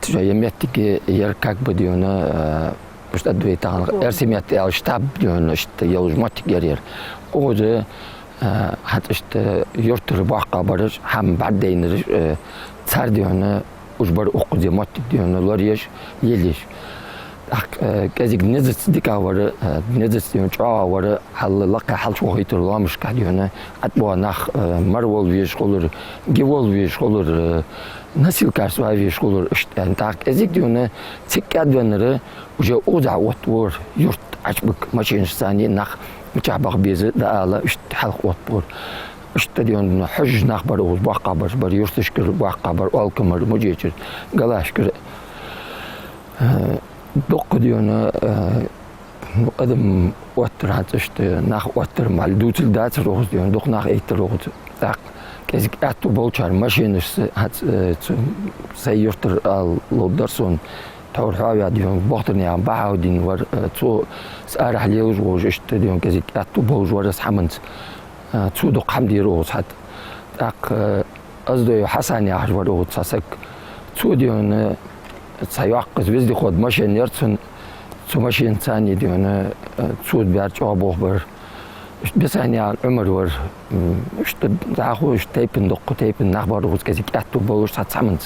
يمتك يركك بديونا مش أدوية تاعنا إرسميات الشتاب بديونا إشت يوجمتك يرير وده حتى إشت يرتر باقة برج هم بعدين صار ديونا وجبر أقدي متك ديونا لوريش يليش كذيك نزت ديكا ورا نزت ديون جا ورا حل لقى حل شو هيتر لا مش كديونا أتبع نخ مرول ويش خلور جوال ويش خلور نسيل كارسوا ويش خلور إشتان تاك كذيك ديونا تكاد ونرى وجا أوزع وطور يرت عجبك ماشين ثاني نخ متعبق بيزه ده على إشت حلق وطور إشت ديون حج نخ بروز باقبر بر يرتشكر باقبر ألكمر مجيتر قلاشكر دق ديونا أدم وتر هاتشت ناخ وتر مال دوتل دات روز ديون دق ناخ إيت روز تاق كذيك أتو بولشار ماشينش هات سيرتر لودرسون تور حاوي ديون بخترني عم بعودين ور تو سأرح ليوز وجشت ديون كذيك أتو بولج ورس حمنت تو دق حمدي روز هات تاق أزدو حسن يعرف روز ساسك تو ديون سيعقد بيزدي خود ماشين يرتسن سو ماشين ثاني ديونا تسود بيرج أبوه بر بساني على العمر ور مش تدعو مش تيبن دق تيبن نخبر روز كذي كأتو بوش هتسمنت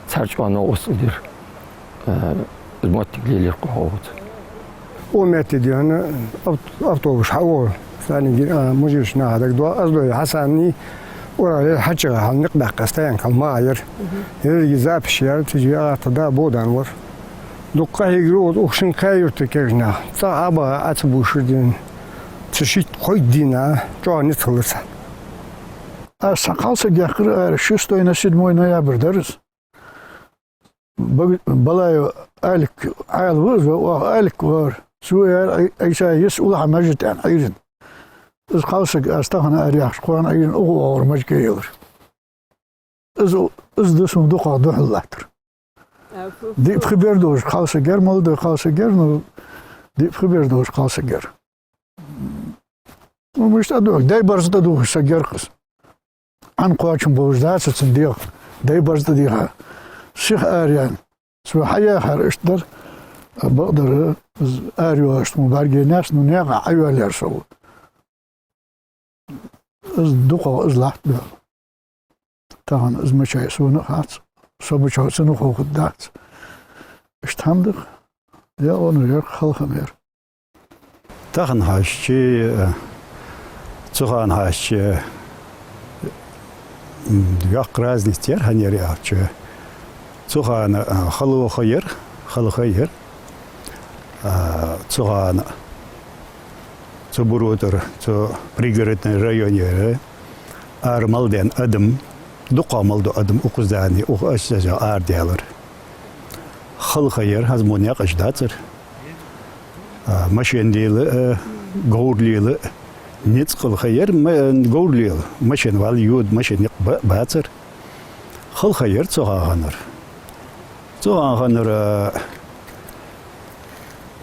سرج وانا وصل دير الموتك لي القهوت ومات ديونا أبطوش حول ثاني مجيش نهدك دوا أصله حسني ورا حاجة هنقدر قستين كالماير يرجع زاب شير تجي أتدا بودان ور دقة يجرود وخشن كاير تكرنا صعبة أتبوش دين تشيت قيدنا جوا نتخلص سقال سجاكر شستو ينسد موينا يا بردرس بلا ألك عال وز وألك ور سوير أي شيء يسأل عن مجد عن أيضا إذ قالسك أستغنى أريح شقوان أين أغوى ورمج كيور إذ دسم دقا دوح اللاتر دي بخبير دوش قالسك جر مال قالسك جر دي بخبير دوش قالسك جر ومش تدوش داي برز تدوش سجر قس عن قواتشم بوش دات تصديق داي برز تديها شيخ آريان سو حيا خير اشتر بقدر آريو اشتمو بارجي ناس نياغا عيو اللي يرسو از دقة از لحظة طبعا از مشاي سونا خاص سو سنو خوخ دات اشتهمدق يا اونر يرق خلق مير طبعا هاشي تخان هاشي يق رازني تير هنيري هاشي تخان خلو خير تخان تو برودر تو بريغرتن رايونير ارمالدن ادم دقامالدو ادم اوقزداني او اشجا ارديالر خلخير هزمونيا قشداتر ماشين ديل غورليل نيت خلخير غورليل ماشين وال يود ماشين باتر خلخير تsoغانر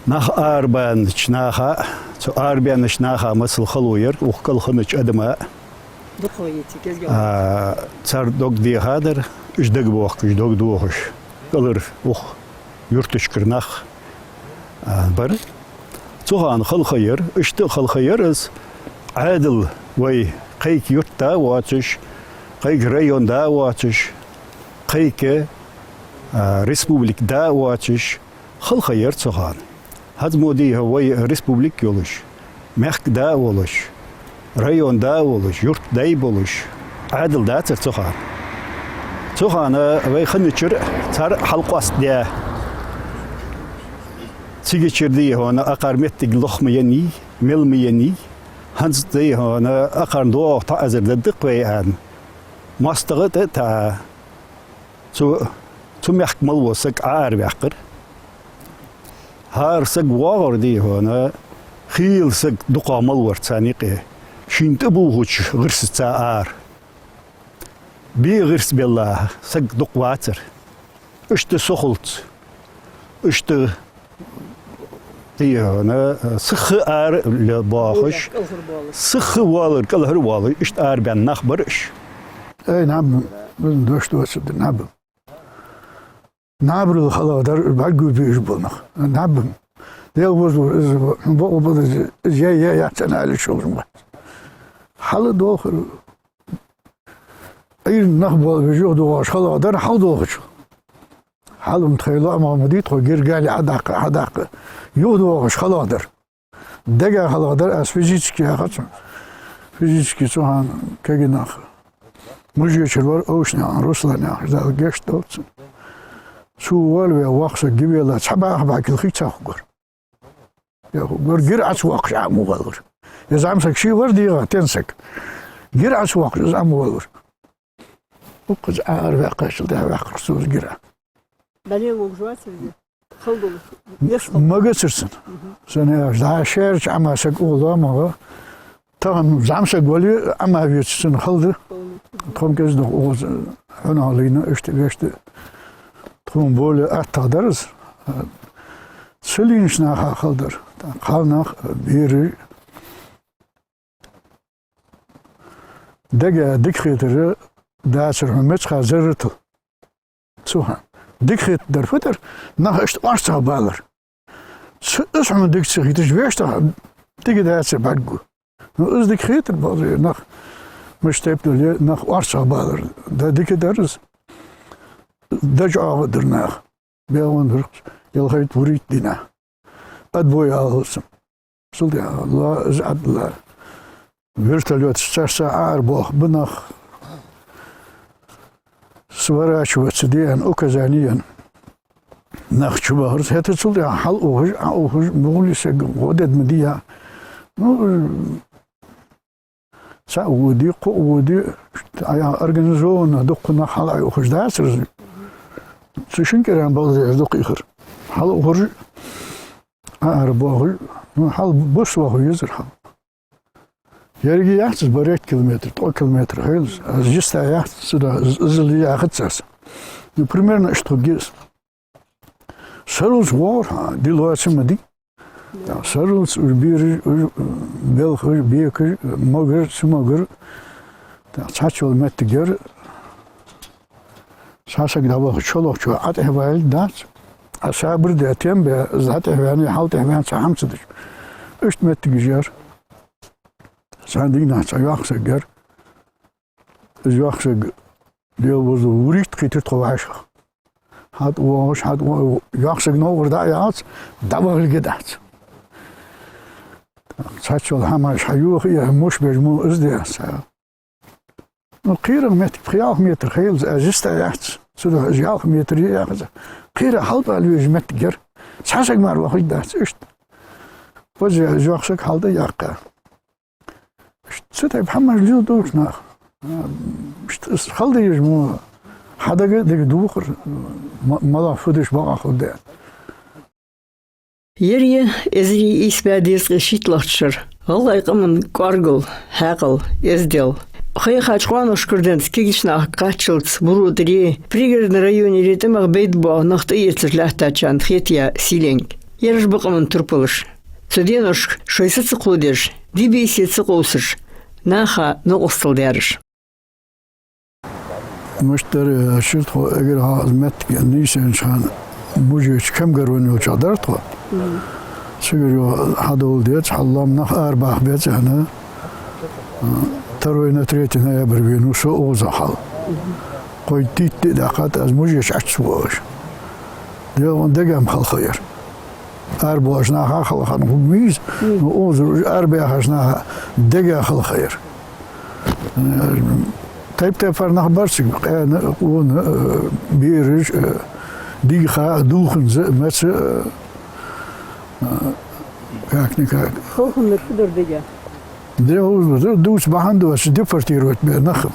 نخ أربعة شناخا تو أربعة شناخا مثل خلوير وكل خمس أدماء دقويتي كذا صار دوق دي هادر إيش دق بوخ إيش دوق دوخش قلر وخ يرتش كرناخ بر توهان خل خير إيش خل خير إز عادل وي قيك يرتا واتش قيك ريون دا واتش قيك ريسبوبليك دا واتش خل خير توهان هذا مودي هو ريسبوبليك يولش مخك دا ولش رايون دا ولش يرت داي بولش عادل دا تخان وي خنچر تر حلقاس دي تيجي دي هنا اقرمت لخميني ملميني هنز دي هنا اقرن دو تا ازر دق وي ان ماستغت تا تو مخك ملوسك عار بحقر هار سق واغر دي هنا خيل سق دقا ملور تانيقي شين تبوغوش غرس تاعار بي غرس بالله سق دق واتر اشت سخلت اشت دي هنا سخ ار لباخش سخ والر كلهر والر اشت ار بان نخبرش اي نعم من دوش دوش نعم نابر الخلاص بعقو بيش بنا نعبم ده وزور بقى جاي يعتنى على الشغل ما حل داخل أي نخبة بيجوا دواش خلاص ده حل داخل حل متخيلة ما مديت وجير قال عداق يودواش خلاص دقة خلاص ده فيزيكي هاتم فيزيكي سوهان كجناخ مجيء شلور أوشنا روسلنا هذا جيش دوتس شو والوي واقص جبيلا صباح كل خيط ساخور يا غير جرعة واقش عمو غلور إذا أمسك شيء وردي تنسك جرعة واقش عمو غلور وقز أعرف أقاش ده واقع سوز جرعة بله وجوات خلدوا ما قصرسن سنة ده شارج أما سك أولا ما تهم زعمسك ولي أما بيتسن خلده تهم كذا ده أوز هنا علينا اشت تهم بوله أتقدرز سلينش ناخ خلدر خالناخ بيري دقة دكخيتر داسر همتش زرتل سوها دكخيت در فتر ناخ اشت أرسها بالر اسمه دكخيتش بيشتها دقة داسر بعدقو نو دكخيتر بالر ناخ مش تبدو ناخ أرسها بالر دا دكة درز دجع درناخ بيوان درخ يلخيت وريت دينا أدبوي أغلسم صلي الله أزعد الله virtuelot sasa arbach benach swarachwat dian okazanian nach chubahrs het het sul ja hal oog mogelijk godet media no sa ودي قودي ja organisationen doqna hal oog daasers shinkeran bal doq ikhir hal oog arbach hal bus wa yuzer hal Yergi yahtsız bari 1 kilometre, 2 kilometre heyls. Az jista yahtsız suda zılı yahtsız. Примерно что гис. Сарус war, дилуацим ди. Сарус bir belg bir moger smoger. Çaçol mettiger. Sasa gidava çolok ço at evvel dat. Asabır da tembe zaten yani halt hemen sahamsıdır. 3 mettiger. Sandina sayaqseger yazaqseg diyoz wuricht khitir tqwash had wash had yaqseg no warda yaat dabagl gedat saçol hama shayuq ya mush bejmu izdias no qira metr khayls ajista yaat suda ajaq metr yaat qira halba alwij metger saseg mar waqt dat ist was yazaqseg halda yaqa ستة محمد جود دوشنا خلدي يجمو حدا قد دوخر ما فدش بقى خدان يري إزري إسباديس شيتلاتشر الله يقمن قارقل هاقل إزدل خي خاچقوان ошкурден скигична качылц бурудри пригородный районе ретемах бейтбо нахты ецлахтачан хетия силенг ерж бақамын турпылыш Суденош шойсы цықлудеш, дибейсе цықлусыш, наха ноғыстылдеріш. Мыштары шыртқо егер хазмет нейсен шан бужеч кем гарваны учадартқо. Сүйер хадол дец халлам нах арбах бецаны. 2-3 ноябрь вину со озахал. Қой титти дақат аз мужеч ачсуаш. Деган дегам халхайр. أربعشنا خال خان وميز وأوزر أربعشنا دقة خال خير طيب تفرنا برسك أنا أقول بيرج ديخا دوخن مس كأني كأ خوهم نقدر دقة ده هو دوس بعنده بس دفرتيروت بنخم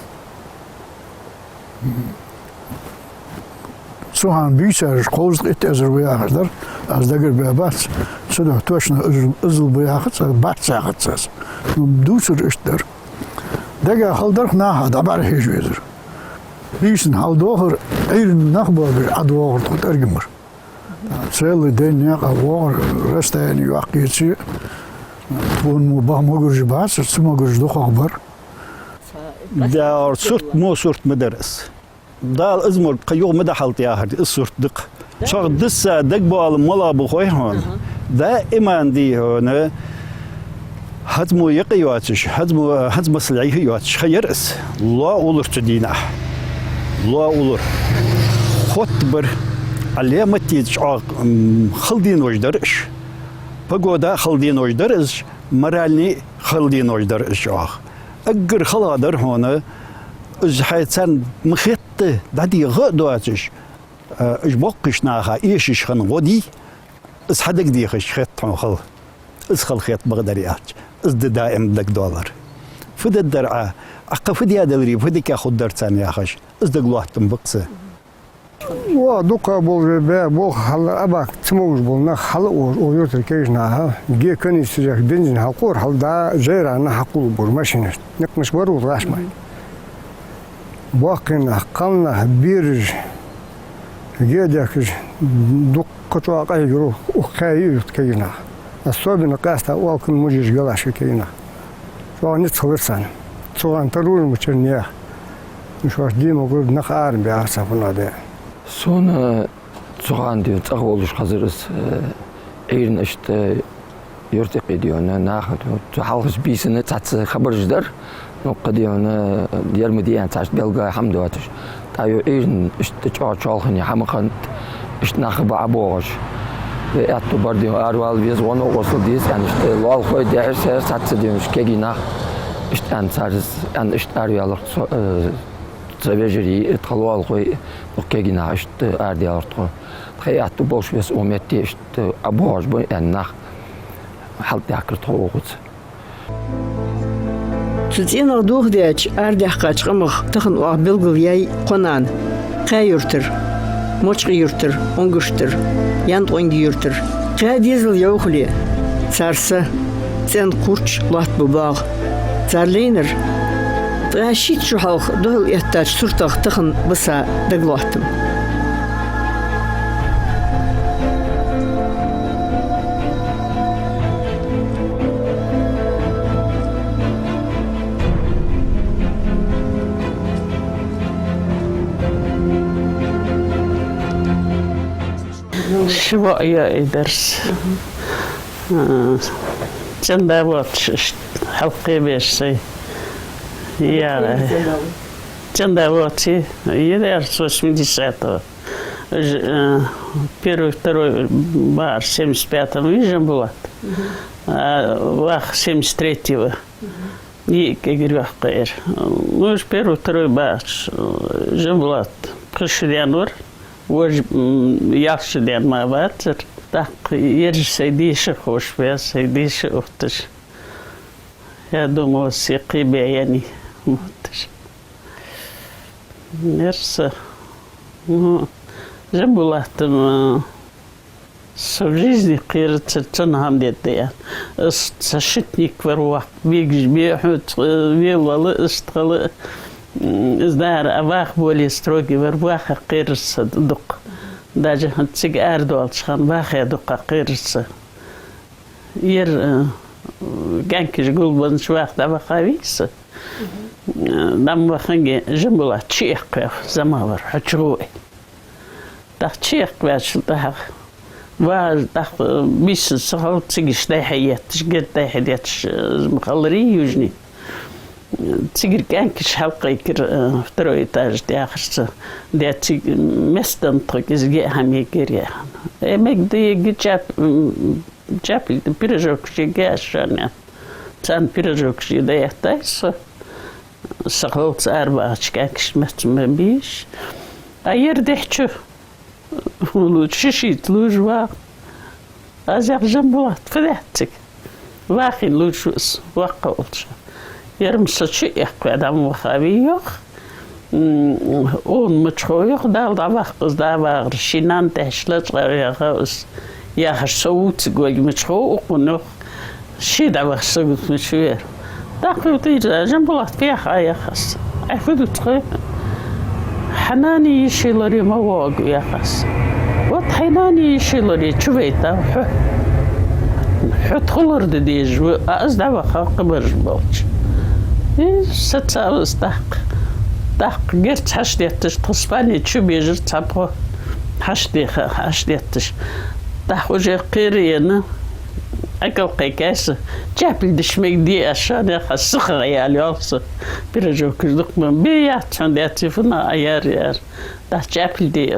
سوهان بيشار قوز قت أزر وياخدر از دگر بیابات سودا توشنا ازل بیاخت بات ساخت ساس دوسر اشتر دگر هالدر نها دبر هجوزر بیشن هالدوهر ایرن نخبر ادوار تود ارگمر سال دنیا قوار رستانی واقعی بون مباه مگرج باس سمگرج دو خبر دار صرت مو صرت مدرس دال ازمر قيوم مدى حالتي اخر الصرت دق صار دسة دقبال ملا بخوي هون دائما دي هون هدمو يقيواتش هدمو سلعيه يواتش خيرس لا أولر تدينا لا أولر خطبر عليه متيج خلدين وجدرش بقودا خلدين وجدرش مرالني خلدين وجدرش أجر خلادر هون إذا حيتسان مخيط دادي غدواتش إجبقش ناها إيشش خن غدي إس حدك ديخش خيط خل إس خل خيط بغدريات إس دائم دك دولار فد الدرعة أقفدي هذا الريب فديك أخذ درتان يا خش إس دقلواتم بقصة ودوكا بول بول حل أباك تموج بولنا حل ويوتر كيجناها جي كان يستجاك بنزين حقور حل دا جيرانا حقول بور ماشينة نقمش برو غاش ماي باقينا قلنا بيرج جيدك دقة قايرو وخايو كيجنا الصوب نقاستا والكن مجيش قلاش كيجنا فاني تصورسان صوان ترول مشرنيا مش واش ديما قول نخار بيعصفنا ده Sonra çoğan diyor, çağ oluş hazırız. Eğrin işte yurtek ediyor, nahı diyor. Halkız birisini çatsı haberciler. Nokta diyor, diğer mi diyen çaşt belgay hamdu atış. Tayo eğrin işte çoğalhın ya hamıkan işte nahı bağboğuş. Ve etto bar diyor, arval biz onu olsa diyiz. Yani işte lol koy derse çatsı diyor, kegi nah. İşte yani çarız, yani işte arvalık Zavejeri etkalı koy okegina işte ardiyartı. Hayatı boş ves omette işte aborj bu ennak halt yakır toğut. Tütüyen doğduğaç ardiyak kaçqımıq tıxın o bilgil yay qonan qayırtır. Moçqı yurtır, onguştır. Yant ongi yurtır. Qadizil yoxli. Sarsı sen qurç lat bu bağ. Zarlinir. Rashid şu halk doğal ihtiyaç surtaq tıxın bısa dağlattım. شوية درس جندا واتش حلقي بيشي يا جندا واتي يدرس 80 первый второй бар 75-м вижен была вах 73-го и говорю кайр ну первый второй бар жемблат кышыдянур Ож yaxşı ma vardır. Tak yer seydişi hoş ve seydişi otur. Ya думаю, сикы беяни otur. Нерсе. Ну, жабулатым в жизни кырцы цанам дете. Сашитник варуак бигж бехут вилалы исталы. Знаю, авах более строгий, варваха кырса дук. Даже циг ардуал шхан ваха дука кырса. Ер ганкиш гулбан швах да вахависа. Нам ваханге жамбула чех замавар хачруй. Так чех ваш так. Ваш так бис сахал цигиш да хаят, гет да хаят мхалри южни. Цигир ганкиш халка икер второй этаж диахшса диатиг местан трогизге хамигеря. Эмек диги чапил пирожок шегашаня. Цан пирожок шедаятайса. Сахалц арбач ганкиш местан биш. А ердехчу лучше шит лужва. Азер жамбулат федатик. Вахин лучшус ваколча. Yarım saçı ekveden vahavi yok. On mıçko yok. Dalda bak kız da var. Şinan teşlet yarağız. Yağış soğut gol mıçko okunu. Şida bak soğut mıçver. Dakı değil. Jambulat fiyah ayağız. Efedu tıkı. Hanani işleri mavağı yağız. Vat hanani işleri çüveyta. Hütkulur dediğiz. Az da bak kıbır bolç. Сацавыз так герц хаштеттиш тоспани чу бежир цапо حشديتش تحوجي قيرينا أكل قيكاس جابل دشمك دي عشان يخسخ عيالي أصلا برجو كردك من بيات عند يعتفنا عيار ده جابل دي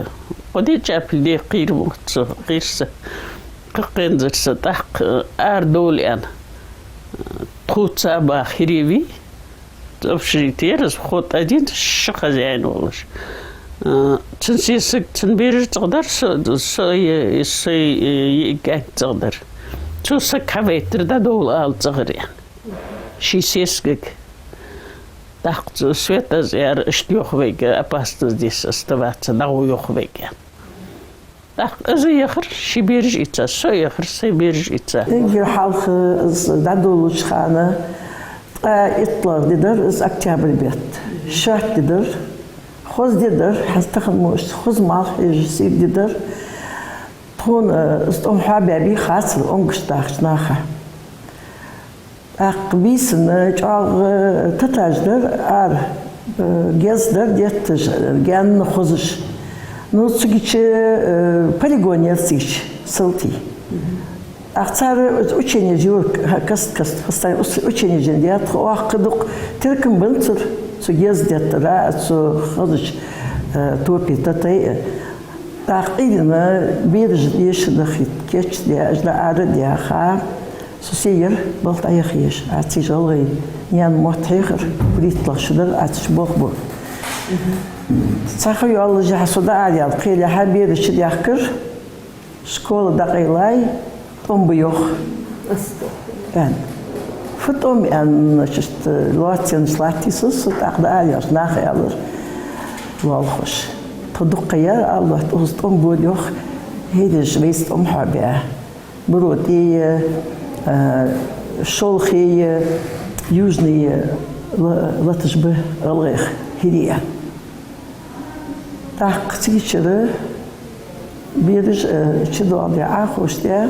ودي جابل دي قير وقت قيرس قينزر صدق أردول أنا تخوت سابا خريبي تبشري تيرس خوت أدين شقة زين والله تنسيسك تنبير تقدر سي تقدر توسك حبيتر دا دول آل تغريان شي سيسكك تحت سويتا زيار اشتيوخ بيجا أباستز ديس استبات نغو يوخ بيجا تحت ازي يخر شي بيرج إيتا سو يخر سي بيرج إيتا إنجر حالخ دا دولوش خانة إطلاق ديدر إز أكتابر بيت شاك ديدر خوز ديدر حستخد موش خوز مالح يجسيب ديدر تون استم حبيبي خاص الأنقش داخشناخه أقبيسن جاغ تتاجدر جزدر ديتج جان خوزش نوتسكيش полигонерсич сылти أختار учение جورك كست خستاي учение جنديات واخدق تركم بنتر سو جزدت را سو خوزش توبي تتاي تقريبا بيرج ديش دخيت كيتش دي أجل عرض دي خا سوسير بلت أي خيش عتي جلغي نيان متحيخر بريت لخشدر عتش بوخبو تساخي الله جه صدا عالي القيل حبير شد يحكر شكول دقيلاي طم بيوخ يعني فتوم أن شست لاتين سلاتيسوس تأخذ عالي ناخي على والخش تدقيا الله توستم بوديوخ هيدا جبيست حبيا برودي شولخي يوجني لا تشبه الغيخ هدية تحقتي شده بيرج شدو عندي عاخوش تاع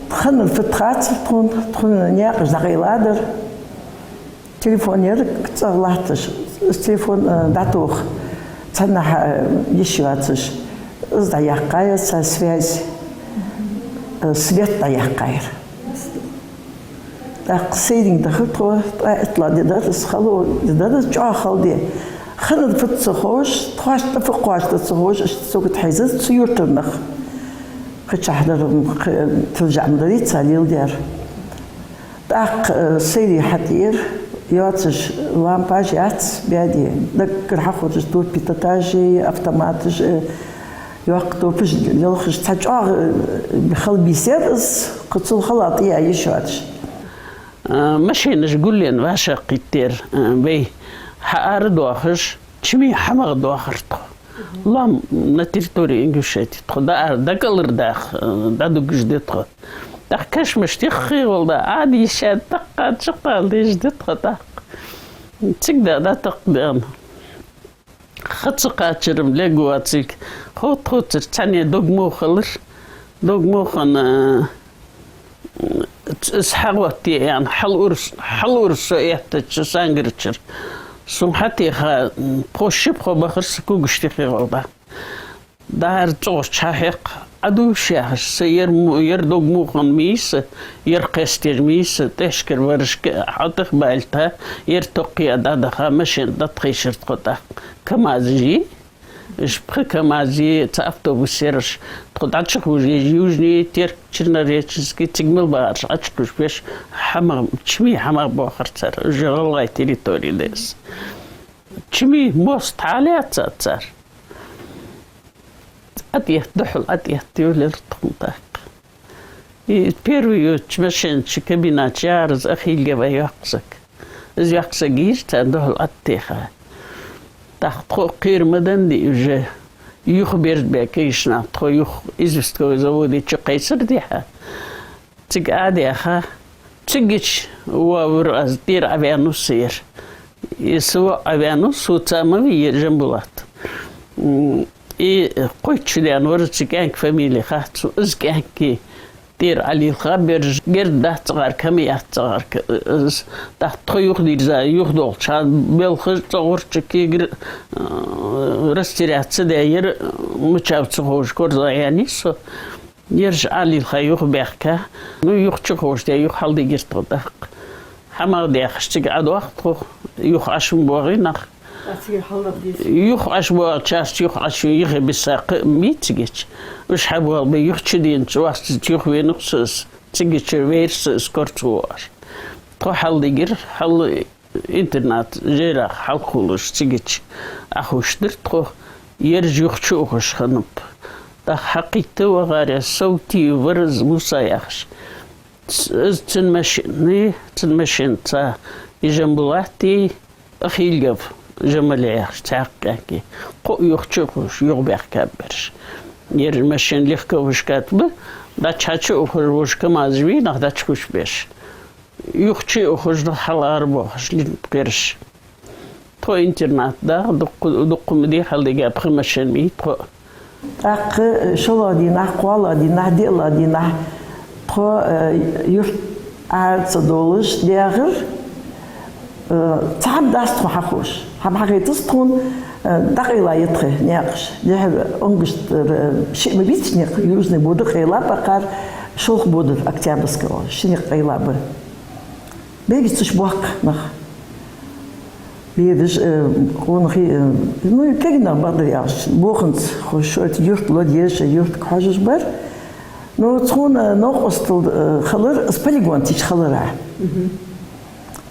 تخن الفتحات تخن نياقش دقيلادر تليفونير كتغلطش التليفون داتوخ تنح يشواتش إذا يحقاير ساسفيز سويت يحقاير تقصيرين دخلتوا اطلع ديدرس خلو ديدرس جا خلدي خلد فتسخوش تخاش تفقواش تسخوش سوق تحيزت سيوترنخ خش حضر ترجع مدريد ساليل دير داق سيري حتير ياتش لامباج ياتس بيادي دكر حخوش دور بيتاتاجي автоматش يوقتو فيش يلخش تاجا بخل بيسيرس قتصل خلاط يا يشواتش ماشي نقول لي واش قيتير بي حار دوخش تشمي حمغ دوخرتو لام نتيرتوري انجوشيتي تخدا دكلر داخ دادو جديتو داك كاش مشتيخي والله عادي شاد دقات شقال دي جديتو داك تقدا دا تقدام خطقاتشرم لقواتك خوت تاني دوغمو خلر دوغمو خن اسحاقوتي يعني حل ورس يحتاج سانجرتشر سمحتي خا بوشي بخو بخرس كوغشتي والله دار توش شاحق ادو شهر سير دوغمو خن ميس يرقستير ميس تشكر ورشك حطخ بالتا يرتقي دادخا ماشين دتخيشر تقطع كما زي إيش بخ كما زي تأفتو بسيرش تقطع تشخوجي يوجني تير تشرنا ريتشسكي تجمل بارش أتشكوش بيش حمام تشمي حمام بوخر تر جرالله تيريتوري ديس تشمي موست عليه تر أديه دحل أديه تيولر تقطعك بيرو تمشين تشكبينا تشارز أخي الجبا يقصك إذا يقصك يجتان دحل أتيخا تخو قير مدن دي وجه يخبرت بكيشنا تخو يخ إزوستكو زودي تشو قيسر ديها تك عادي أخا تجيش وور أزدير أبيانو سير يسوى أبيانو سوتا مبير جنبولات قويتش ديان ورد تكانك فاميلي خاتسو إزكانكي دير علي الخبر غير ده صغار كم يصغر ده تخيخ دير زي يخدول شان بالخش صغر شكير رستيرات سداير متشاف صغوش كورزا يعني سو يرجع علي الخيوخ بيحكا نو يخشخوش ده يخال دي جرت دق حما ده خشتك عد وقت يخ عشم بوغينخ يخ عشبوغ شاست يخ عشو يخي بالساق ميتجيش وش حبوغ بيخ تشدين تواست يخ وينقصص تجيش ويرس سكورتوار تو حل ديجر حل انترنت جيرا حل خلوش تجيش أخوش درتو يرج يخشوخش خنب ده حقيقة وغاري صوتي ورز مسايخش تنمشين تا يجنبواتي أخي الجف جماليخ تاقاكي قو يخشوخش يغبيخ كابرش يرمشين ليخكا وش كاتبه دا تشاتشو أخر وش كمازوي نخ دا تشكوش بيش يخشي أخرج نحل أربوخش لين بقرش تو انترنت دا دقو مدي حل دي جاب خمشين مي تو أق شلا دينا قوالا دينا ديلا دينا تو يرت عاد صدولش دياغر تعب داست حقوش هم حقيقتستون دقيلا يتخي نياقش ده أنجشت شيء ما بيتش نيق يوزني بود خيلا بقار شوخ بود أكتيابسكوا شنيق خيلا ب بيجتش بوق نخ بيدش ونخي نو كينا بدرياش بوخنت خوشوت يرت لوديش يرت كحاجش بر نو تكون نقصت خلر سبليغون تيش خلرها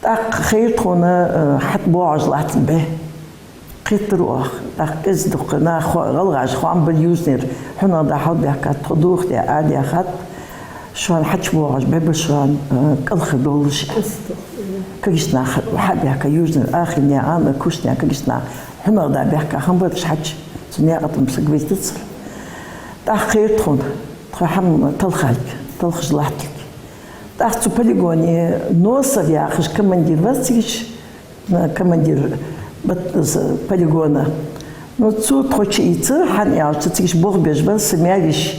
تاق خير تكون حت بوعج لاتن به قيت روح تاق ازدق نا غلغاش خوان باليوزنر حنا دا حد بحكات تدوخ دي عادي اخات شوان حتش بوعج به شوان كل خدولش كجسنا حد بحكا يوزنر اخر نعام كوشنا كجسنا حنا دا بحكا خنبرش حتش سنياقة مسقبيت تصل تاق خير تكون تخم تلخج لحتك تاخذ بوليغوني نوصل يا أخي كماندير واسيش كماندير بس بوليغونا نوتسو تخش يتر حن يا تتيش بوغ بيج بس ماليش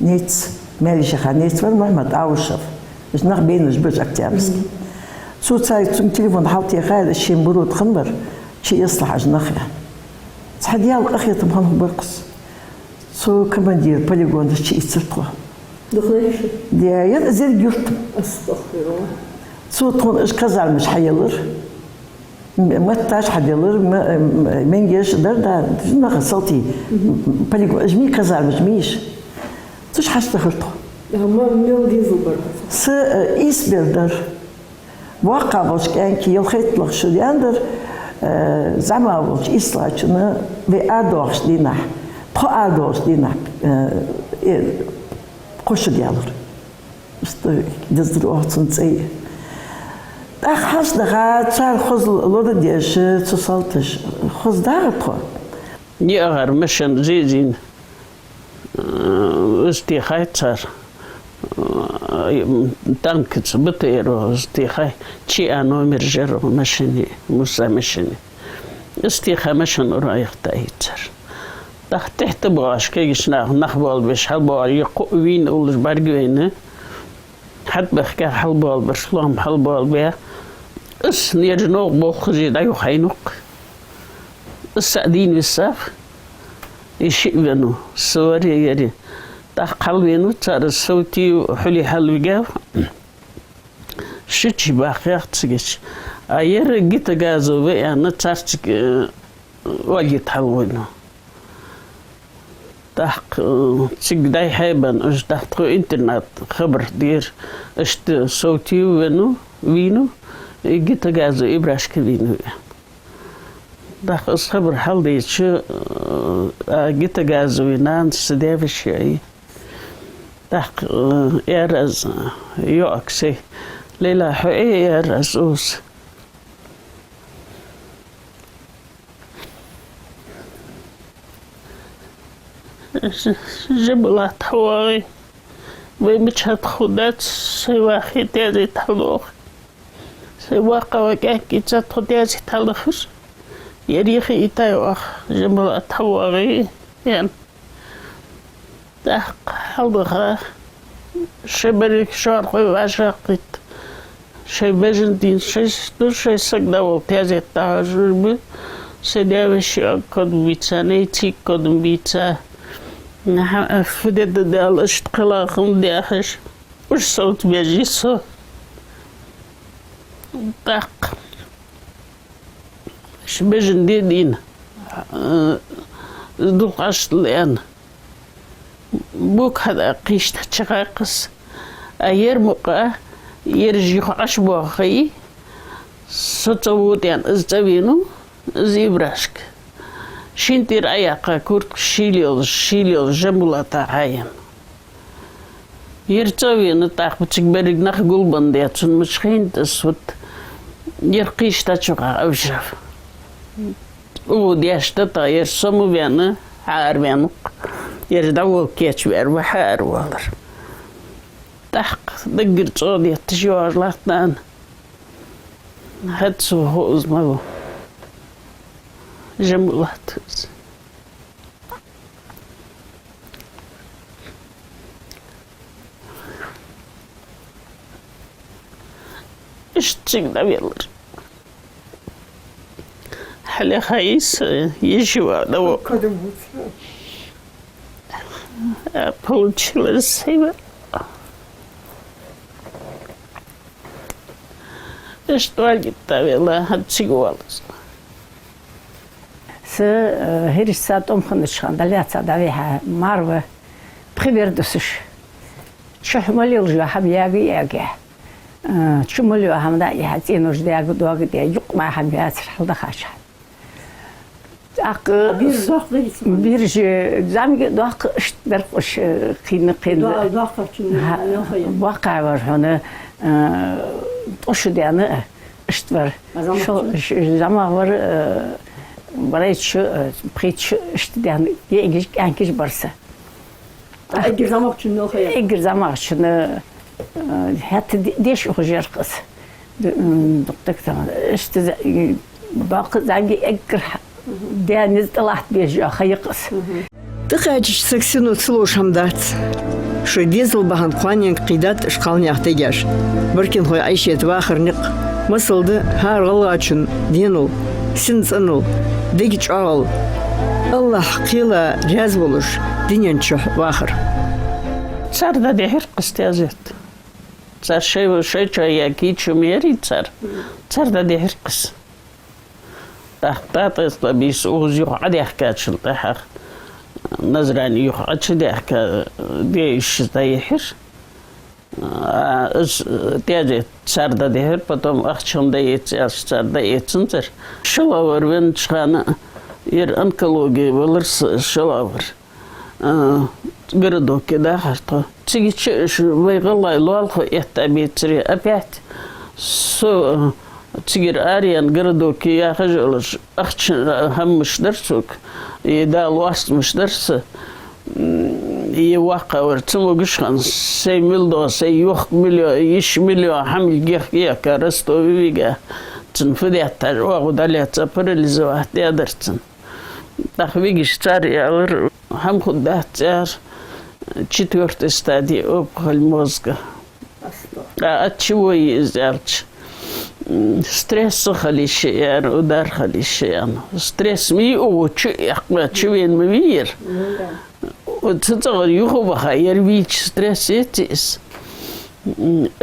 نيت ماليش خانيت ولا ما تعوشف مش نخ بينش بيج أكتيابس سو تاي تليفون حاطي خالد شي مرود خنبر شي يصلح أجنخيا تحديا الأخير تبغى برقص سو كماندير بوليغون شي يتر دخليش ديايا زي الجرت استغفر الله سو تكون اش كزال مش حيلر ما تاش حيلر من جيش دا شنو صوتي باليغو اجمي كزال مش ميش تش حاشتغلتو هما ميو ديزل برضه س ايس بيلدر واقع واش كان كي يلخيت لك شو دياندر زعما واش إسلاچنا في ادوش دينا تو ادوش دينا قش ديالر است دزر وقتن زي أخاش دغا شال خز لود ديش تصلتش خز دارتو يأغر مشن زيزين استيخاي تصار تانكتس بطيرو استيخاي تشي أنو مرجرو مشني موسى مشني استيخا مشن رايح تايتر تحت بغاش كيش نخبال بش حلبال يقوين أولش برجوينه حد بحكي حلبال بشلام حلبال بيا اس نيرجنوق بوخزي دا يخينوق السعدين بالساف يشي بنو سوري يري تقل بينو تار الصوتي حلي حل بجاف شتي باقي تسجش اير جيت غازو بي انا تارتك واجت حلوينو تحق تقداي حيبان اش تحت انترنت خبر دير اشت صوتي وينو جيت غازو ابراش كلينو تحق خبر حل ديش جيت غازو نان سداف الشيء تحق يرز يوكسي ليلا حقي يرز اوس جبلات حواري ومشهد خدات سواخي تازي تحلوخ سواقا وكاكي تاتخو تازي تحلوخش يريخي إتايوخ جبلات حواري يعني تحق حلوخا شبرك شارقي وعشاقيت شي بجندين شي سقدا وبتازي التعجر سيداوي شي كود بيتا نيتي كود بيتا فدد دال اشتقلاقم داخش وش صوت بيجي صوت طاق ش بجندين دوق عشت الآن بوك هذا قيش تشقاقس أير مقا يرجع عشبه خي ستوت يعني أزتبينو زيبراشك شنتير أياقا كورت شيليو جملة تعاين يرتوين تاق بتكبرك نخ قلبان دياتون مشخين تسوت يرقيش تشقا أوشرف ودياش تطاير سمو بيانا حار بيانو يردو كيتش بير وحار والر تحق دقر صودي تشوار لاتنان هاتسو هوز مغو جملات اشتشك دابيلر حلي خايس يشوى دو بولتشل السيبة اشتواجي دابيلر هاتشك والس هيرش ساعات خندشان دليات سادويها مارو بريفيردوسش شحملي الجوا حبيابي ياجي شملي هم دا يحتين وش دا دوغ دا يق ما حبيات حلدا خاش اق بيرج زامي دوق درقش قين واقع ورهنا وش دانا اشتبر شو زعما ور برایش پریچ اشتیان یه انکیش برسه. اگر زمان چون نخواهی. اگر زمان چون حتی دیش خجر قص. دکتر اشت باقی زنگی اگر دیانیز طلعت بیش خیلی قص. تخاجش سكسينو تسلوش همدات شو ديزل بهن قوانين قيدات اشقالني احتاجاش بركن هو عيش يتواخر نق مثل ده هار غلاتشن دينو سنسنو ديجي عال الله قيلة جاز بولش دينين شح واخر صار ده دهر قستيازت صار شيء ياكي شميري صار ده دهر قس تحتات بيس اوزيو عادي حكات شلطح نزراني يخرج ده ديش دايحر تيجي صار ده دهر потом اخشم دايت صار دايت سنتر شلور وين شخانه ير онкология болырс шалавр городок да что тиги выгылай лолхо это битри опять со тигер ариан городок я хажолш ахч хамш дерсук и да лост мш дерс и واقع ورتمو гышхан 6 миллион 6 миллион иш миллион хамил гех я карасто вига تنفذت وغداليات بريلزوات يادرتن تخويجش تاري اور هم خدات تار четвертый стадии опухоль мозга от чего изялч стресс халишян удар халишян стресс ми учу чуен мир вот это юхо бахайер вич стресс этис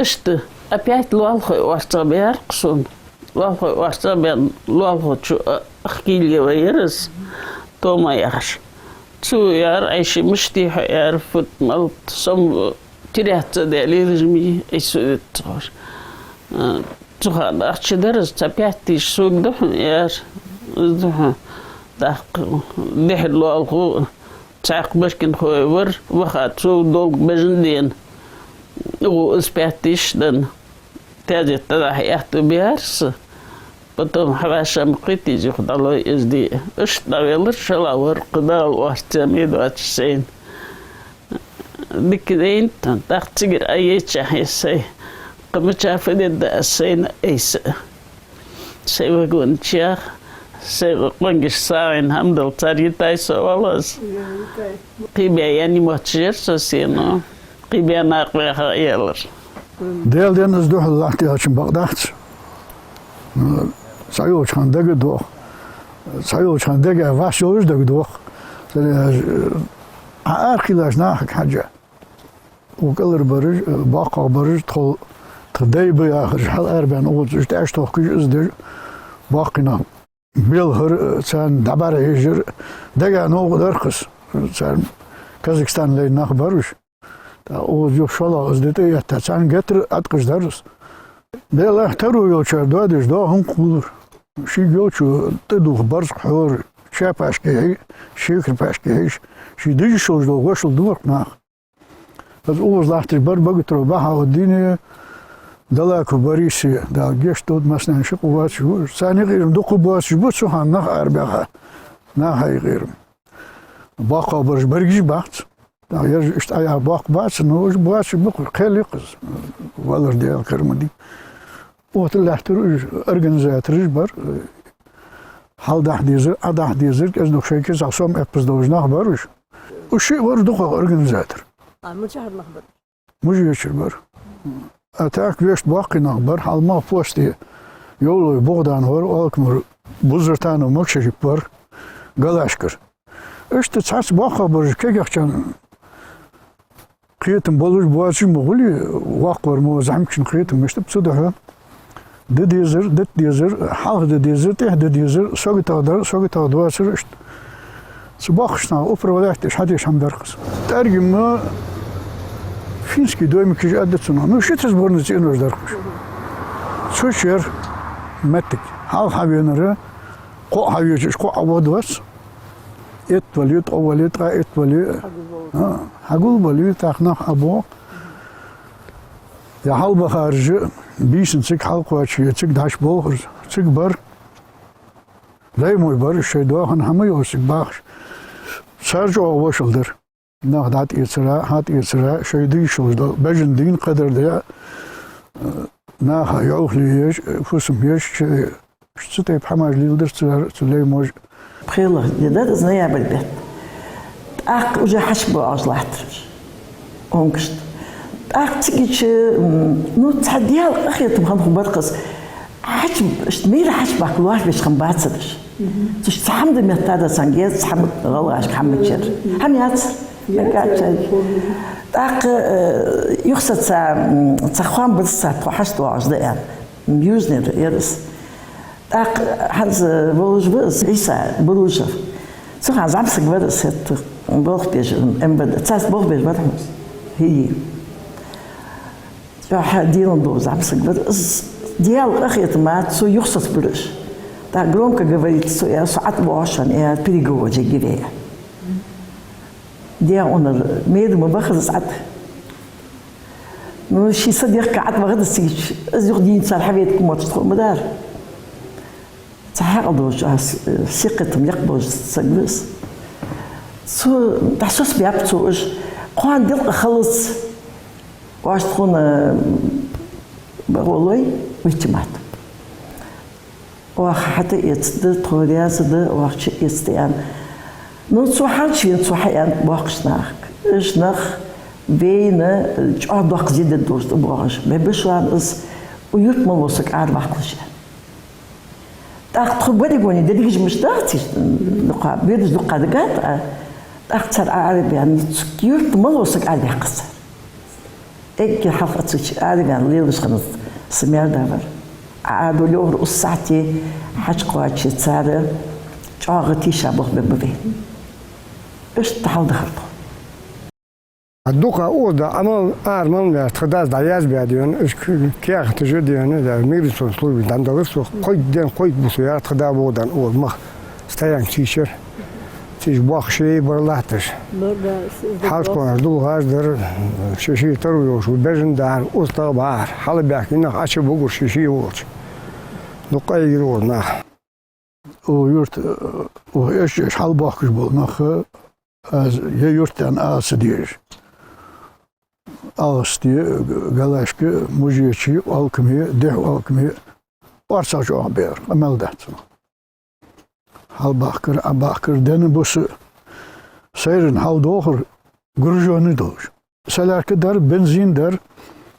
что опять лалхой вартабер ксон лалхой вартабер лалхой чу أخكيلي ويرس توما يخش تو يار عيش مشتي يار فوت مالت سم تريحت دالي رجمي ايسو تغور تو هذا أخش درس تبيعتيش سوق دفن يار دفن داق دحر لو الخو تعق بشكن خوي ور وخات سوق دولق بجندين و اسبيعتيش دن تاجي تدح يحتو بيارس потом حواشم قيتي زي خدالو ازدي اشتغل شلاور قدال واستميد واتشين دكدين تختجر اي تشحيسي قمتشا فدد السين ايس سيوغون تشاخ سيوغونجش ساين همدل تاريتاي سوالوز قيبيا يعني موتشير سوسينو قبينا قبيها يلر ديال ديال نزدوح اللحتي هاشم بغداد سعيوش خان دق دوخ سعيوش خان دق واشوش دق دوخ أرخيلاش ناحك حاجة وكلر برج باقة برج تخل تدي بياخر حال أربعين أول إشتاش توكيش إزدر باقينا بيلهر سان دبر هجر دقا نوع درخص سان كازاخستان لي نخبرش او جو شالا ازدته يحتا سان جتر اتقش درس بيلا احترو يوچر دادش دا هم قولر شي يوچو تدوخ برز حور شاپاش كي شيكر باش كي شي ديج شوز دو وشل دور ناخ بس اوز لاحت بر بغترو بها وديني دلاكو بريسي دا جشتود مثلا شقوات شو ثاني غير دقو بوات شو سوها نخ اربعه نهاي غير باقا برج برجي بات دا يرج اشت ايا باق بات نوج بوات بق خليقز والر ديال كرمدي وتلاحترو اورغانيزاتور بر حال ده ديزر ادا ديزر از نو شيكز اسوم ابز دوج نخبرش وشي ور دقو اورغانيزاتور مجهر نخبر مجي يشبر اتاك ويش باقي نخبر حال ما بوستي يولو بوغدان هور الكمر بوزرتانو مكشي بر غلاشكر اشت تساس باقا برج كيغچان قيتم بولوش بواشي مغلي واقور مو زعمكن قيتم مشت بصدها ديزر حال ديزر ته ديزر سوغي تقدر اشت صباحشنا اوبر ولات حديش هم درقس ترجم فينسكي دويم كيج ادتسنا نو شيتس بورنز انوش درقش سوشير متك حال حبينره قو حبيش قو عودوس ات وليت اوليت ات ولي حقول ولي تاخنا ابو يا حال بخارج بيسن سك حلقه شي سك داش بوخر سك بر لاي موي بر شي دو هن هم يوسك باخ سرجو وشلدر نهدات يسرا شي دي شو بجن دين قدر ده ناها يوخليش فسميش شتي بحماج ليدر سلي موج بخيله يدات زنيا بالبيت اق وجا حسب اصلحتش اونكشت اق تيجي نو تحديال اخي تبغى برقص حجم اشتميل حسب كل واحد باش خنباتش تش تحمد متادا سانجيز تحمد غلاش حمد شر هم ياتر يقعد اق يخسر تخوان بس تحشت واجد ميوزنر يرس اق هز بولج بس عيسى بولج صح زعمسك بس بوخ بيج ام تاس بوخ بيج بدمس هي راح دينو دو زعمسك بس ديال اخيت ما سو يخصص برش تا громко говорит что я саат бошан я перегоджи гирея دي اون ميد مبخز ساعات نو شي صديق قعد بغد السيج ازيغ دين صار حبيتكم ما تدخل مدار تحقدوش ثقتهم يقبوش تسقلس سو تحسس بيابتوش قوان ديال خلص واش تكون بقولي ويتمات وحتى يتصدر تورياس ده وقت يستيان نو صحانش صحيان باقشناخ اشناخ بين جادق زيد الدوست باقش ببشوان اس ويتمل وسك عاد باقش تاخذ بالي بوني ديك مش دارتي نقا بيدز نقا دقات اكثر عربي يعني يتمل وسك عاد يقص اك حفظت عربي يعني ليش خلص سمير دابر عادوا له الساعتي حاج قواتشي تصار جاغتي شابه ببي ايش تحاول دخلته الدوقة أودا أمام أرمان لا تخداز دعياز بيادين إيش كيا تجدين ده ميرسون سلوي دان دغسو قيد بسيارة تخدا بودان أول مخ استيان تيشر تيج باخ شيء برلاتش حاس كون دو هاز در شيشي ترويوش وبرجن دار أستا بار حال بيحكينا أشي بقول شيشي وش دوقة يجرون ويرت وإيش حال باخش بالنخ از يرتن أسدير أستي قالاشك مجيتشي والكمية ده والكمية وارساج عبير عمل ده حال باخر دين بس سيرن حال دوخر غرجوني دوش سلاك در بنزين در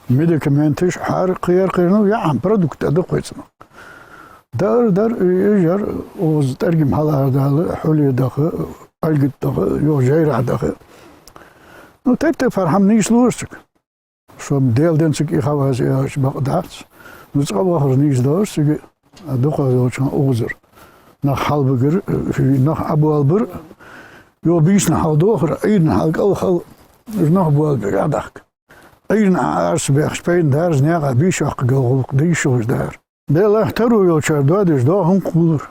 ميديكامنتش حار قيار قيرنو يا عم برودكت ادقويتنا در يجر وز ترجم حلا دال حولي دخ القت دخ يو جير دخ نو تيت فرحم نيش لورسك شو ديل دنسك يخواز ياش بقداتس نصقوا اخر نيش دورسك ادقوا يوچن اوزر nach halbeger nach abualber yo bis nach haldoger een halk al is nog wel gedacht een arsberg spelen daar is nega bishach go die shows daar de lachtero yo chardod is do hun kulur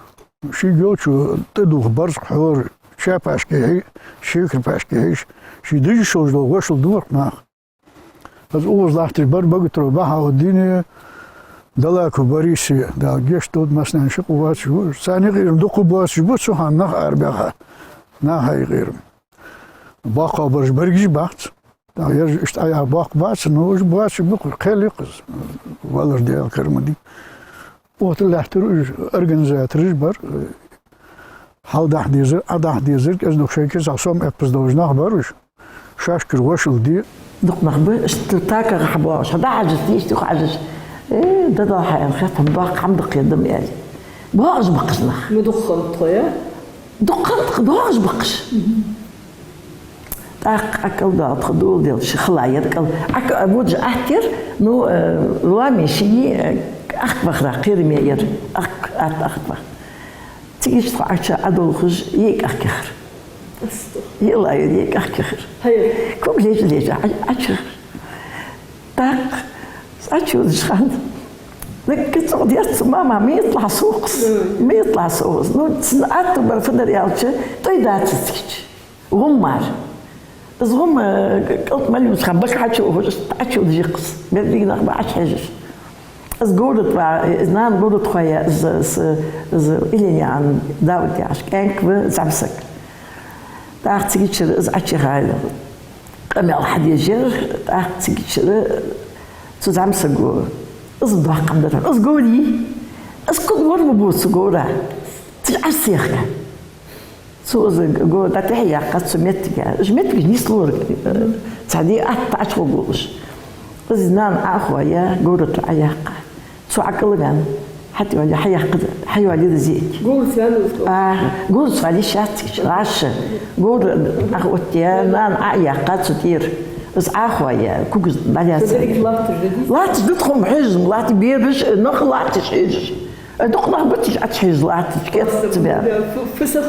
shi yo chu te do barz khor chapaske shikr paske shi die shows do washel door nach als oors lachter bar bagtro baha dine دلاك وباريسي دا جيش تود مثلا شقوات شو ثاني غير دق باس شو سوهان نخ أربعة نهاي غير باقى برج برجي بات دا يرج اشتايا باق بات نوج بات شو بقول خيل يقز والر ديال كرمدي وقت اللي احترج أرجنزاترج بر حال ده ديزر أده ديزر از نخشيك زعصام أبز دوج نخبرش شاشكر وشل دي دق نخبر اشتاكا غحبواش هذا عجز ديش دق عجز إيه ده ضاحي أنا خاف من ضاق عمدق يدم يعني بواج بقشنا مدخن طيا دقنت بواج بقش أكل ده تخدول ديال شي خلاير أكل أبوج أحكر نو روامي شيء أخبر خير مير أخبر تيجي تفعل أدوخج يك أحكر يلا يك أحكر كم ليش أحكر تاق أشوف شخان لكن صديقت ماما ما يطلع سوقس ما يطلع سوقس نو سنعت برفض ريالتش تيدات تسكت غمار بس غم قلت مليون شخان بك أشوف جيقس بيدينا بعش حاجة از قولت نان قولت خويا از إلي عن داود يعش كانك بزعبسك تاخد تسكتشر از أشي غايلة أمي الحد يجر تاخد تسكتشر zusammenzugehen. Das ist doch am Tag. Das geht nicht. Es kommt nur mal gut zu gehen. Das ist alles sicher. So ist es gut. Das ist ja ganz so mittig. Ich mittig nicht nur. Das hat die 8 gut. Das ist dann auch ja gut zu Ayaka. Zu Akalgan. Hat ja die Hayaka die Sieg. قول ثاني gut zwar die Schatz rasch. Gut ach und ja dann Ayaka zu dir. بس أخويا كوكس بعدها لا تدخل حزم لا تبيرش نخ لا تشيج دخل بتش أتشيج لا كيف تبيع فسخ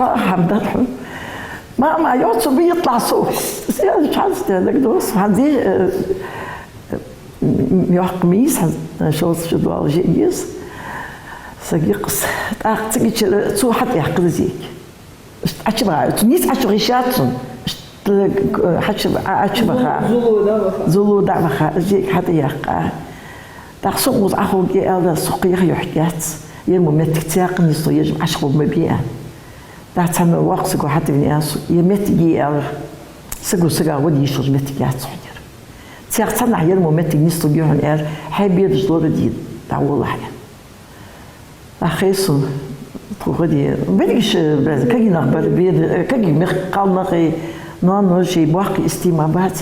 حمد ما يوصل بيطلع صوت مش عارف هذاك دوس عندي يحكميس شوز شدوا جيس سقيقس تاعتك تسو حتى يحقد زيك أشبه تنيس أشبه شاتون زلو دعوة زيك حتى يقع تخصوص أخو جيل سقيه يحكيات يوم متكتاق نستو يجمع عشقو مبيع تعتمد وقت سقو حتى الناس يمت جيل سقو ودي يشوز متكيات صحير تعتمد يوم مت نستو يجمع الأر حبيت جدور دي دعوة الله يعني أخيسو تقولي بديش كاجي نخبر بيد كاجي مقال نخي نانو شي بواقي استمابات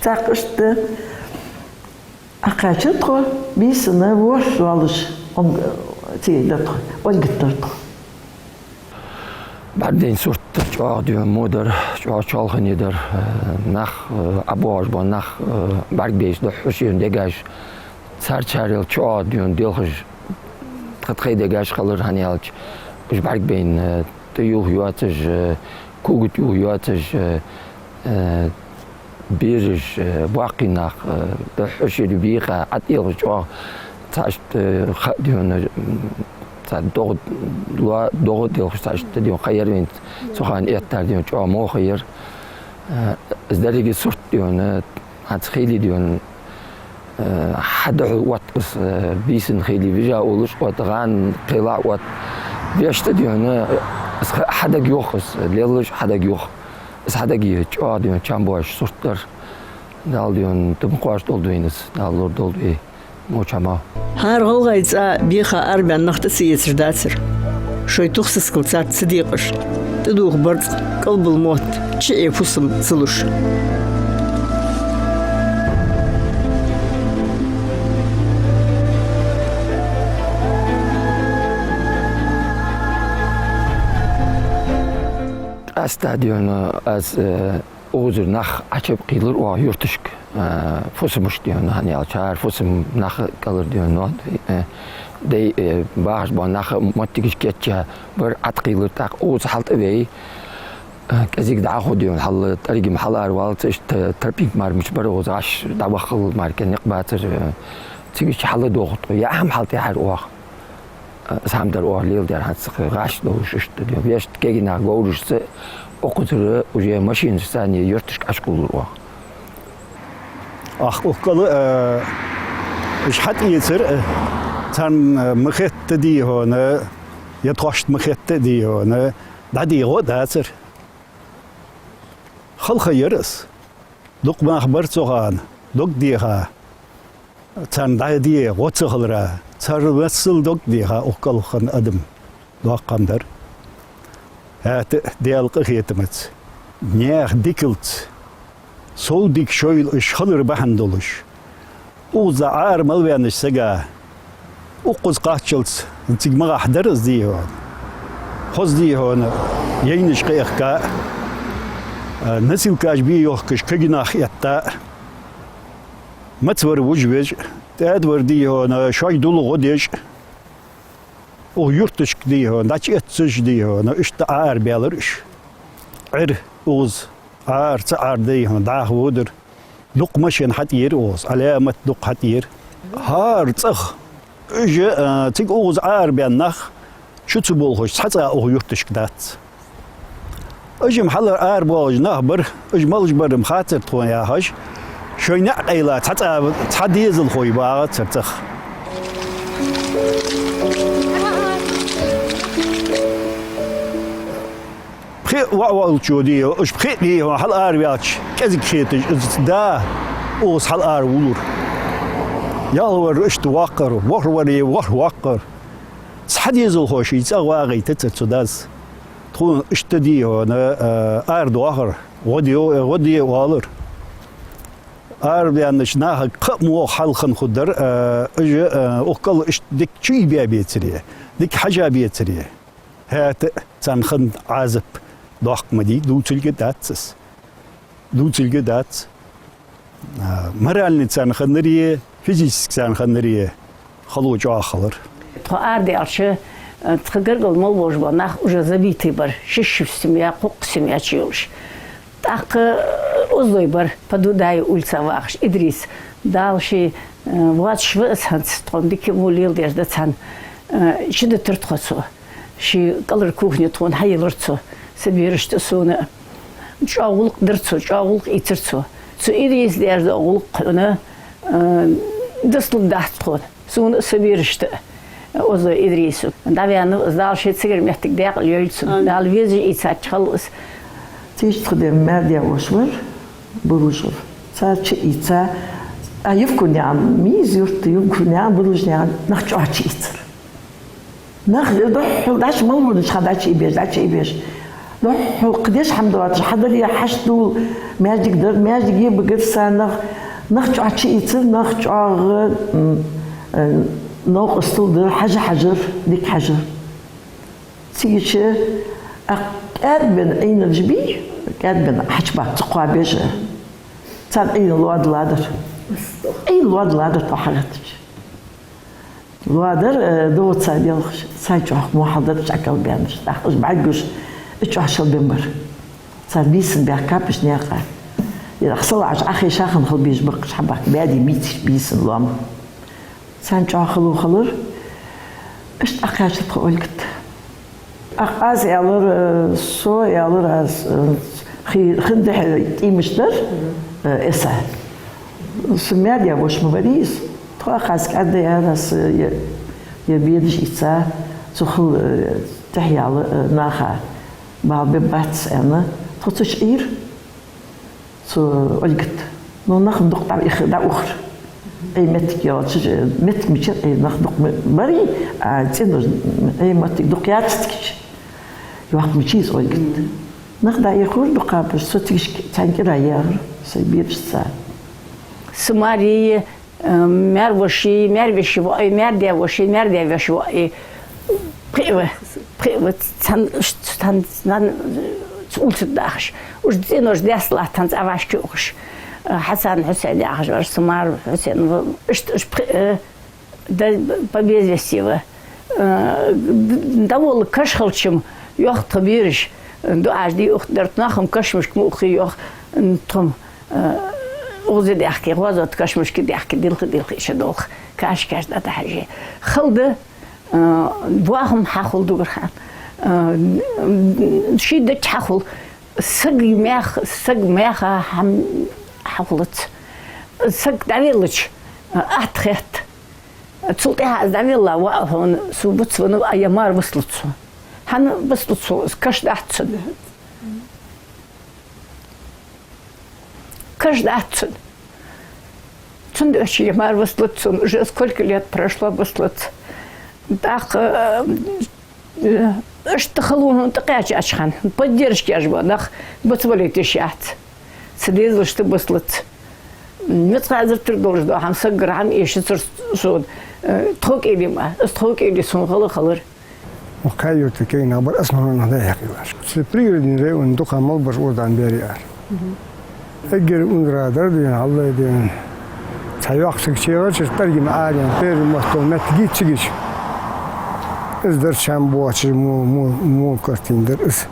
تاقشت أقاشتخو بيس نبوش والش تيدتخو والقطرتخو بعدين صرت جاء مودر جاء شالخني در نخ أبواج با نخ برگ بیش ده حسین دگاش سرچاریل جاء دیلخش خطخی دگاش خلر هنیالش مش برگ بین تیوه یواتش کوگت یواتش بیرش باقی نخ ده حسین بیخه عتیل جاء تاشت دیون دوغ ديالخش تاشت ديون خير وين سخان إيتار ديون جوا مو خير از درجة صرت ديون هاد خيلي ديون حد وات بس بيسن خيلي بيجا أولش وات غان قلاع وات بيشت ديون حدا يوخس ليلش حدا يوخ بس حدا جوا ديون چامبواش صرتر دال ديون تبقاش دول دوينس دال دول دوي موچما هر غلغيت بيخا أربع نقطة سيتر داتر شوي تخصص كل ساعة صديقش تدوخ برد قلب الموت شيء فصل صلوش Gasta diyorsun az oğuzur nah açıp kıyılır o yurtuşk fosumuş diyorsun hani alçar fosum nah kalır diyorsun o de bağış bu nah mattikiş geçe bir at kıyılır tak oğuz haltı ve kezik daha diyorsun halı tarigim halar valtı işte trapik marmış bir oğuz aş da bakıl marken nekbatır çünkü halı doğut ya hem haltı her o samdar orlil der hat sich rasch işte diyor. Wirst gegen nach Gorus'ta okuturu ucuya maşin saniye yurtış aşkulur o. Ah okalı iş hat yeter sen mıhette diyor ne ya taşt mıhette diyor ne da diyor da ser. Halka yarız. Dok mahbar soğan dok diha. Sen da diye otsağılra. Sarvasıl dok diha okalıhan adım doğakandır. Evet diyalqı hiyetimiz. Niyah dikilt. Sol dik şöyle ışhalır bahan doluş. Uza armal verniş sega. Uquz qaçılts. Tigma ahdarız diyor. Hoz diyor. Yayniş qiyaqqa. Nasıl kaç bir yok kış kıginah yatta. Matsvar vujvej. Tadvar diyor. Şay dolu godiş. O yurtışk diyor. Daç etsiz diyor. İşte ağır belir iş. Uz. Ağır diyor. Dağ vudur. Dokmaşın hat yer oğuz. Alamet dok hat yer. Har tsıq. Tig oğuz ağır beyannak. Şutsu bolhoş. Satsa o yurtışk dat. Öjüm halar ağır bolhoş nahbar. Öjmalış barım hatır tuğun yahaş. Şöyle ayla satsa diyezil koy bağı tsıq. وأول جودية إيش بخيتني هل أربياتش كذا خيتش دا أوس هل أرولور يالور إيش توقر وهوري وهوقر صحدي يزول خوشي تساواغي تتسداز تكون إيش تديه أنا أرد وآخر ودي والر أربيانش ناه قمو حلخن خدر إجا أقل إيش ديك شيء بيتريه ديك حاجة بيتريه هات تنخن عازب Doğmadi, duçilge datsız. Duçilge dats. Moralni sanxanriye, fizik sanxanriye. Xaluç axılır. Ardi arşı tıgırgıl mol bojba nah uja zabiti bar şişşivsim ya qoqsim ya çiyolş. Tak uzdoy bar paduday ulsa vaqş İdris. Dalşi vatş vıshans tondiki mulil derda san. Şimdi tırtxosu. Şi kalır kuhni ton hayılırtsu. Sebirişte sonra çoğuluk dırtsu, çoğuluk itirtsu. Su İdris derdi oğuluk ona dıslık dağıtkon. Sonra sebirişte o da İdris'u. Daviyanı zdal şey sigarmettik dağıl yölsün. Dal vezi içat çalız. Tiştğde merdiye oşvar, buruşur. Sadece içe ayıfkunyan, miz yurttu yufkunyan, buruşyan, nakçı açı itir. Nakçı daş malvurdu şadaç ibir, daç ibir. لو قديش حمد الله حضر يا حشدو ماجيك در ماجيك يبقى سنة نخش عشي يصير نخش ناقص در حجر ديك حجر تيجي أكاد بين أين الجبي أكاد بين حجبات تقوى بيجا صار أين الواد لادر أين الواد لادر طحنتش الوادر دوت سايديل سايجوا مو حضر شكل بيانش تاخذ بعجوش إيش عشان بمر صار بيسن بيحكابش نياقة إذا حصل عش أخي شاخن خل بيجبق شحبك بادي بيسن لام سان شاخلو خلر إيش أخي عش تقولكت أخاز يالر سو يالر از خندح تيمشتر إسا سمير يا وش مباريس تو أخاز كده يا راس يبيدش إسا تخل تحيال ناخا بعد ببعث أنا تخصش إير سو ألقت نو نخدق على إخداع أخر أي متك يا مت مشي أي نخدق بري تينو أي متك دقيات تكش يوقت مشيز ألقت نخدع يخور دقابش سو تكش تانكرا يار سيبير سا سماري مروشي وأي مردي وأي улцдахш уж дзинож дясла танц авашкюш Хасан Хусейн ахжар Сумар Хусейн да побезвестива давол кашхалчым ёхты бериш до ажди ухдерт нахым кашмыш мухи ёх том اوزی دیگه واسه کشمش که دیگه دل شدوخ کاش ده حاجه خلده باهم حخول دوباره شیده حخول سگ میخ هم حخولت سگ دلیلش اتخت تصلت هذا دلیل و هون سوبت ونو ایامار بسلطو هن بسلطو کاش دهتن Каждый отцун. Цундочи мар выслаться, уже сколько лет прошло выслаться. Так, что халуну такая чашхан, поддержки аж водах, позволите счат. Следовало, что выслаться. Не сразу продолжил, а хамса грамм еще суд. Трог или ма, строг или сумхала халыр. وكايو تكين أبر أسمعنا هذا يحكي واش. سبرير دين رأي وندق عمل بس ودان بيريار. أجر أندرا دردين الله دين. تياق سكشيرة ترجع معايا بير مستوى تجي تجيش. إزدر شام بواتش مو كرتين درس.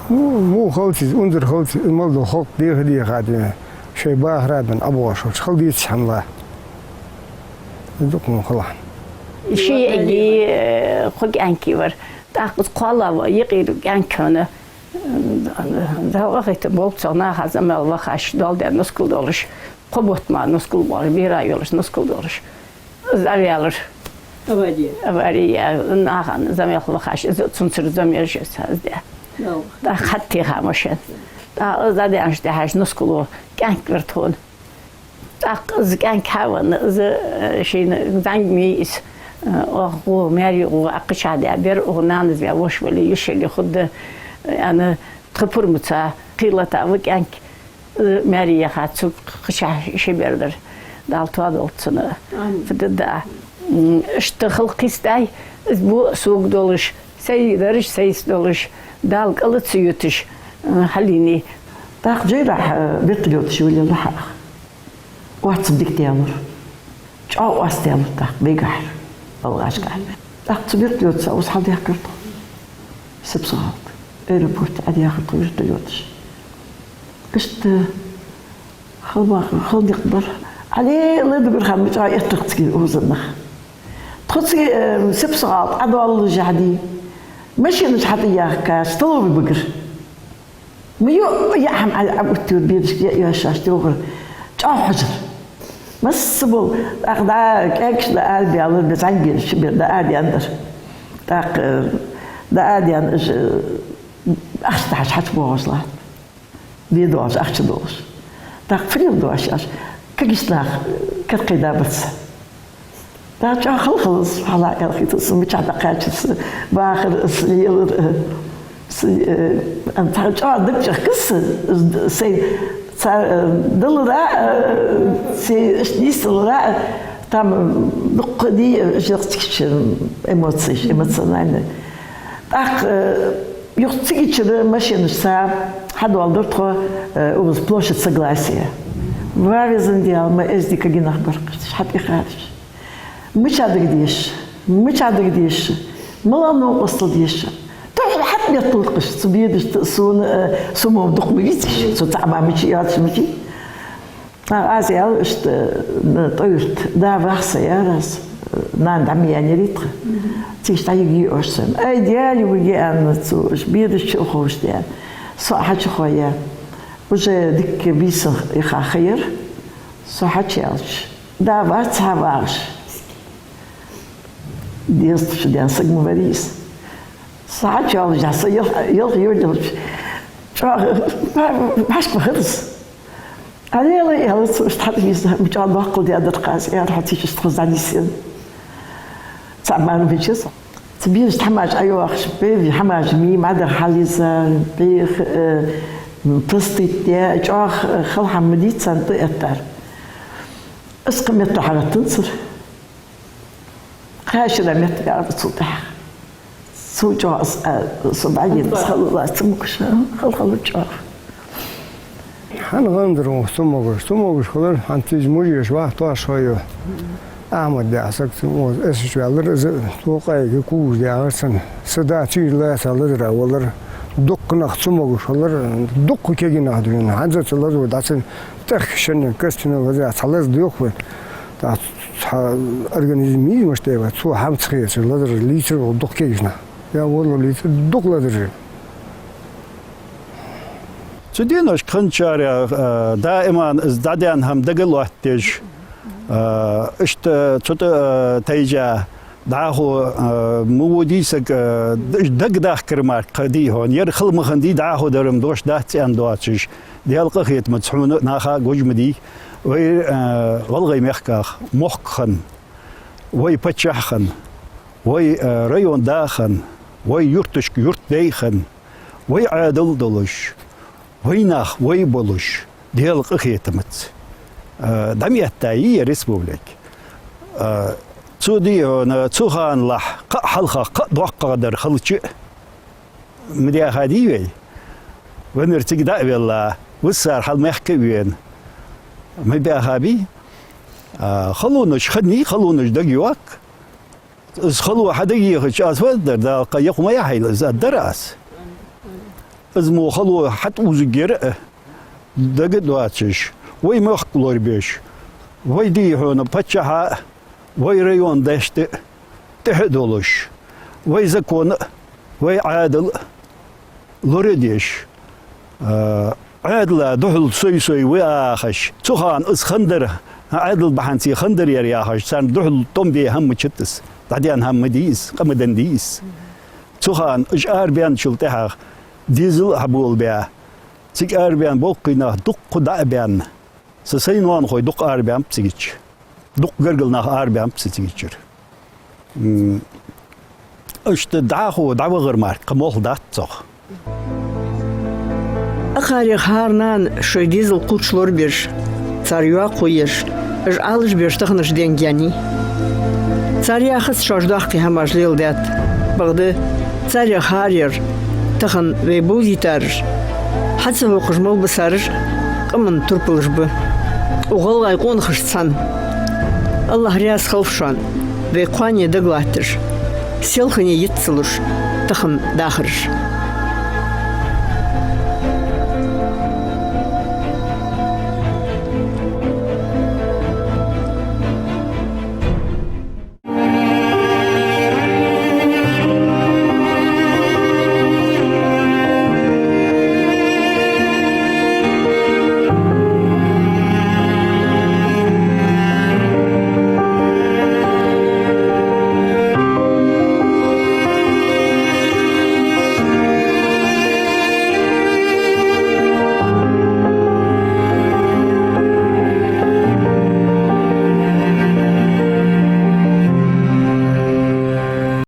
مو خالتي أندر خالتي المرض خالت ديه قاعدين. شيء باهرابن أبواش خالتي تشحن الله. ندق مو خلاص. شيء اللي خد عنكي ور تأخذ قلا ويقيل عنكنا ده وقت بولتنا هذا ما وقاش دال ده نسكول دارش قبوت ما نسكول بار بيرايولش نسكول دارش زاريالر أبدي ناخن زميل وقاش تنصر زميل جس هذا ده خطي خامشين ده زادي عنش ده هاش نسكولو عنك ورتون ده عنك هون شيء زنگ ميس و ماري و أقش عادي أبير ونانز بيا وش ولی يشيل خود أنا تخبر متى قيلة تاوك أنك ماري يخاتسو خش شبيردر دالتو دالتنا فده اشتغل قيستاي بو سوق دولش سيدرش سيس دولش دال قلت سيوتش خليني تاخ جاي راح بيطلعوتش ولا راح واحد صديق تيامر شو واستيامر تاخ بيقحر والغاش قاعد أقتبرت يوتس أو صحابي حكرته سبصات إيربورت عادي ياخذ قبرت يوتس قشت خلدي قبر عليه الله يدبر خام جاي يتقتكي وزنخ تقتكي سبصات عدو الله جهدي ماشي نجحت إياه كاس طلب بقر ميو يحم على أبوتو بيدش يا شاش توغر جاو حجر مسبل أخذ كأكش ده أدي على بزنجر شبير ده أدي أندر تاق ده أدي أن أخذ تحش حتى بوصلة بيدوش أخذ دوش تاق فريم دوش أش كجس ناخ كقيدا بس تاق جا خلص حلا يلقي تصمي جا دقاتش باخر سيل أنت جا دكش قص سي دلرا سي اشتيسلرا تام دقدي جرتكش эмоционально так юртсигич машина са хадвалдыртко уз площадь согласия вавизен диал мы эзди кагинах баркыш хат ихарш мы чадык диш мылану остыл диш حتى يطلقش تبيدش سمو بدق بيجيش سو تعب ماشي ياتش ماشي ازيال اشت طيرت دا بحث يا راس نان دمي يعني ريت تيجي تايجي اوشن اي ديالي ويجي ان تو بيدش خوش ديال صحه خويا وجا ديك بيس يخا خير صحه تشالش دا بحث هواش ديست ديان سجم بريس ساعات يا جالس يلا شو ماش بخلص عليه يلا استحط يس مجال باقل دي أدر قاسي راح تيجي تخز على السن تعبان بيجيس تبين تحماج أيوة خشبي حماج مي ما در حليزة بيخ بلاستيك يا جاخ خل حمديت سنت أتر اسقم يطلع على تنصر خاش لمت يا بتصوتها سوجاس صباحين خلوا سمكش خلوا جاء هنغندر سموش خلر هنتيج موجيش واحد شوية أحمد ده أسك سموز إيش والله توقعي كوز ده أرسن صداتي لا سالر ولا دق نخ سموش خلر دق كي نهدون هذا سالر وداسن تخشن كستنا وزع سالر ديوخ تا organizmi مش تبع سو هم تخيل سالر ليتر ودق كيجنا يا والله ليتر دق لدرجة تدينش كنشار دائما ازدادين هم دقل وقتج اشت تشت تيجا داهو موديسك دق كرمات قدي هون يرخل مخندي داهو درم دوش دات ان دواتش ديال قخيت متسحون ناخا جوجمدي وي والغي مخكاخ مخخن وي بتشخن وي ريون داخن وي يرتشك يرت ديخن وي عادل دلش ويناخ ويبولش ديال قخيتمت دمية تايي ريسبوبليك تودي هنا تخان لح حلقة دوق قدر خلتش مديا هاديوي ونرتق دعوة الله وصار حل محكي وين مديا هابي خلونش خدني خلونش دقيوك خلوا حدقي خش أسود دا قيق ما يحيل الدراس ازمو خلوا حتى وزجر دقد واتش وي مخلور بيش وي دي هون بتشها وي ريون دشت تهدولش وي زكون وي عادل لورديش عادل دهل سوي وي آخش تخان اسخندر عادل بحنسي خندر يا آخش سان دهل تومبي هم تشتس بعدين هم ديس قمدن ديس تخان اجار بيان شلتها ديزل حبول بيا تيك أربيان بوقينا دق دعبيان سسين وان خوي دق أربيان بسيجش دق قرقلنا أربيان بسيجشر اشت دعاخو دعوة غير مارك قمول دات صح أخاري خارنان شوي ديزل قوتشلور بيش تاريوا قويش اج آلش بيش تخنش دينجاني تاريا خس شاجداخي هماج ليل دات بغده تاريا خارير تخن ويبوزي تارج حتى هو قجمل بسارج قمن تربلش به وغلا يقون خشتسان الله رياس خلفشان ويقواني دقلاتر سيلخني يتسلش تخن داخرش